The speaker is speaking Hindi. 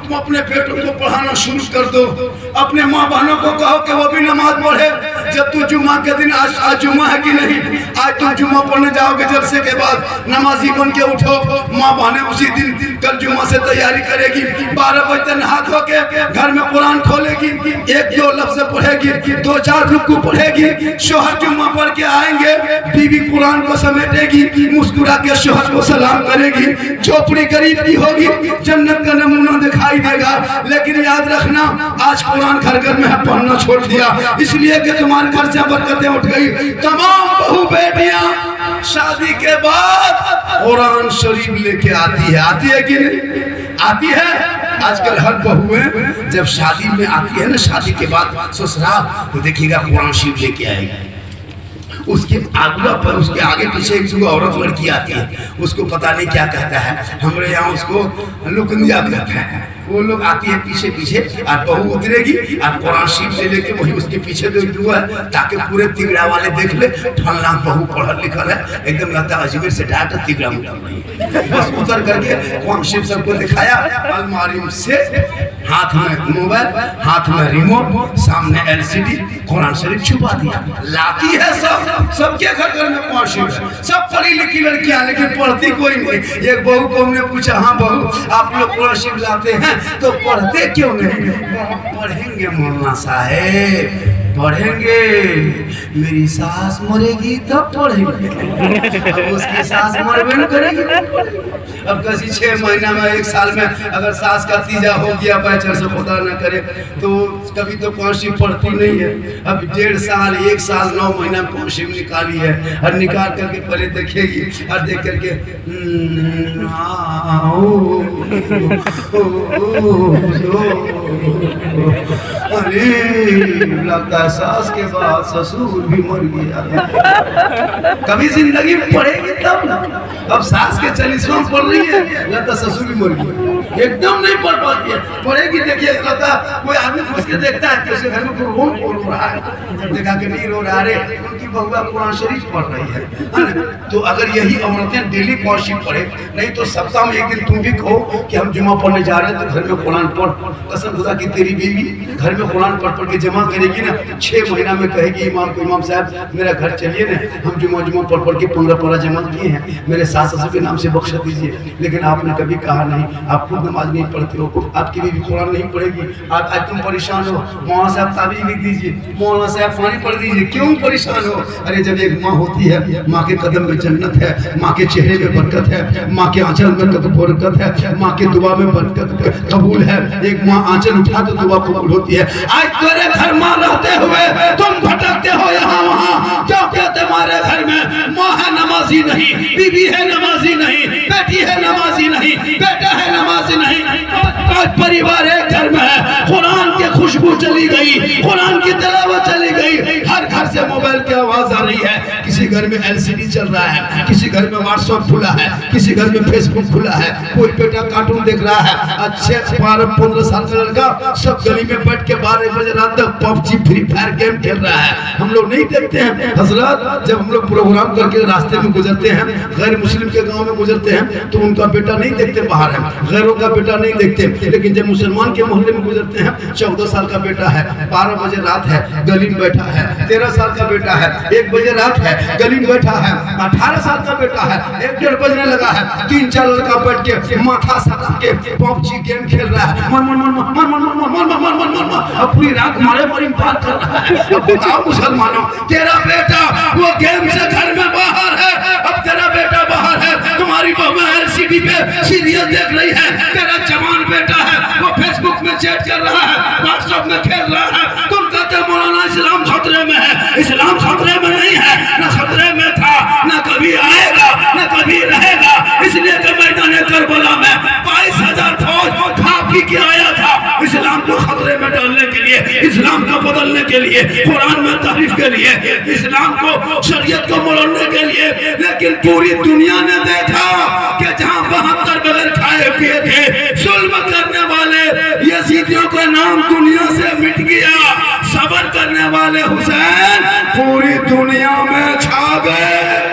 तुम अपने बेटों को पढ़ाना शुरू कर दो, अपने माँ बहनों को कहो कि वो भी नमाज पढ़े। जब तू जुम्मा के दिन, आज जुम्मा है कि नहीं, आज तुम जुम्मा पढ़ने जाओगे जलसे के बाद, नमाजी बन के उठो। माँ बहनें उसी दिन कल जुम्मा से तैयारी करेगी, 12 बजे नहा धो के घर में कुरान खोलेगी, 1-2 लफ्ज़ पढ़ेगी, 2-4 रुकू पढ़ेगी। शोहर जुम्मा पढ़ के आएंगे, बीवी कुरान को समेटेगी, मुस्कुरा के शोहर को सलाम करेगी। झोपड़ी गरीब की होगी, जन्नत का नमूना दिखाई देगा। लेकिन याद रखना, आज कुरान घर घर में है, पढ़ना छोड़ दिया, इसलिए कि तुम्हारे घर से बरकतें उठ गई। तमाम बहू बेटियां शादी के बाद कुरान शरीफ लेके आती है कि नहीं? आती है। आजकल हर बहुएं जब शादी में आती है ना, शादी के बाद ससुराल, तो देखिएगा कुरान शरीफ लेके आएगी। उसके आगुआ पर, उसके आगे पीछे एक जो औरत लड़की आती है, उसको पता नहीं क्या कहता है, हमारे यहाँ उसको लुकंदिया कहते हैं। वो लोग आती है पीछे पीछे, और बहू उतरेगी और कुरान शरीफ ले लेके वही उसके पीछे दो है, ताकि पूरे तिगड़ा वाले देख ले, फलना बहू पढ़ल लिखल है, एकदम लगता है अजमेर से डायरेक्ट तिगड़ा मुकल नहीं। बस उतर करके कुरान शरीफ सबको दिखाया, अलमारी से हाथ में मोबाइल, हाथ में रिमोट, सामने LCD, कुरान शरीफ छुपा दिया। लाती है सबके घर में कुरान शरीफ, सब पढ़ी लिखी लड़कियां, लेकिन पढ़ती कोई नहीं। एक बहू को हमने पूछा, हाँ बहू आप लोग कुरान शरीफ लाते हैं तो पढ़ते क्यों नहीं? पढ़ेंगे मौलाना साहेब, पढ़ेंगे, मेरी सास मरेगी तब पढ़ेंगे, अब उसकी सास मरबे न करेगी। अब किसी 6 महीना में, 1 साल में अगर सास का तीजा हो गया, पैचर से खुदा न करे, तो कभी तो कुरान शरीफ पढ़ती नहीं है। अब 1.5 साल, 1 साल 9 महीना में कुरान शरीफ निकाली है, और निकाल करके पहले देखेगी, और देख करके अरे लगता है सास के बाद ससुर भी मर गया। कभी जिंदगी में पढ़ेगी तब ना। अब सास के 40वां पढ़ रही है, लगता ससुर भी मर गया, एकदम नहीं पढ़ पाती है। पढ़ेगी, देखिए लगता कोई आदमी उसके देखता है कि उसके घर में कोई रो रहा है, जब देखा कि नहीं रो रहा, रे उनकी बहुआ कुरान शरीफ पढ़ रही है। तो अगर यही औरतें डेली कुरान शरीफ पढ़े, नहीं तो सप्ताह में 1 दिन तुम भी कहो कि हम जुम्मा पढ़ने जा रहे हैं, तो घर में कुरान पढ़। कसम खुदा की तेरी बीवी घर में कुरान पढ़ के जमा करेगी ना, 6 महीना में कहेगी इमाम को, इमाम साहब मेरा घर चलिए ना, हम जुम्मा पढ़ के 15 पारा जमा किए हैं, मेरे सास ससुर के नाम से बख्श दीजिए। लेकिन आपने कभी कहा नहीं, आप खुद नमाज नहीं पढ़ते हो, आपकी बीवी कुरान नहीं पढ़ेगी, आप आज तुम परेशान हो, मौलाना साहब ताबीज़ लिख दीजिए, मौलाना साहब पानी पढ़ दीजिए, क्यों परेशान हो? अरे जब एक माँ होती है, माँ के कदम में जन्नत है, माँ के चेहरे में बरकत है, माँ के आंचल में बरकत है, माँ के दुआ में बरकत कबूल है। एक माँ आंचल उठा तो दुआ कबूल होती है। आज तेरे घर माँ रहते हुए तुम भटकते हो यहाँ वहाँ, क्योंकि तुम्हारे घर में माँ है नमाजी नहीं, बीबी है नमाजी नहीं, बेटी है नमाजी नहीं, बेटा है नमाजी नहीं, परिवार एक घर में है। कुरान की खुशबू चली गई, कुरान की तिलावत चली गई, हर घर से मोबाइल की आवाज आ रही है। किसी घर में LCD चल रहा है, किसी घर में व्हाट्सएप खुला है, किसी घर में फेसबुक खुला है, कोई बेटा कार्टून देख रहा है। अच्छे 12-15 साल का लड़का सब गली में बैठ के 12 बजे रात तक PUBG फ्री फायर गेम खेल रहा है। हम लोग नहीं देखते हैं हजरत, जब हम लोग प्रोग्राम करके रास्ते में गुजरते हैं, गैर मुस्लिम के गांव में गुजरते हैं, तो उनका बेटा नहीं देखते बाहर है, गैरों का बेटा नहीं देखते। लेकिन जब मुसलमान के मोहल्ले में गुजरते हैं, 14 साल का बेटा है, 12 बजे रात है, गली में बैठा है, 13 साल का बेटा है, 1 बजे रात है, गली में बैठा है, 18 साल का बेटा है, 1-1:30 बजने लगा है, 3-4 लड़का बैठ के माथा सटा के PUBG गेम खेल रहा है, मन मन मन मन मन मन मन मन मन मन मन, अब पूरी रात मारे पर पार कर रहा है। अब बताओ मुसलमानों, तेरा बेटा वो गेम से घर में बाहर है, अब तेरा बेटा बाहर है, तुम्हारी बहू LCD पे सीरियल देख रही है, तेरा जवान बेटा है वो फेसबुक में चैट कर रहा है, व्हाट्सएप में खेल रहा है। तुम कहते मौलाना इस्लाम खतरे में है, इस्लाम खतरे में नहीं है, न खतरे में था, न कभी आएगा, न कभी रहेगा। इसलिए कि मैदान करबला में 22,000 फौज खा पी के आया था, इस्लाम को खतरे में डालने के लिए, इस्लाम को बदलने के लिए, कुरान में तारीफ के लिए, इस्लाम को शरीयत को मोड़ने के लिए। लेकिन पूरी दुनिया ने देखा कि जहां 72 बगैर खाए पिए थे जुल्म करने वाले यजीदियों का नाम दुनिया से मिट गया, सब्र करने वाले हुसैन पूरी दुनिया में छा गए।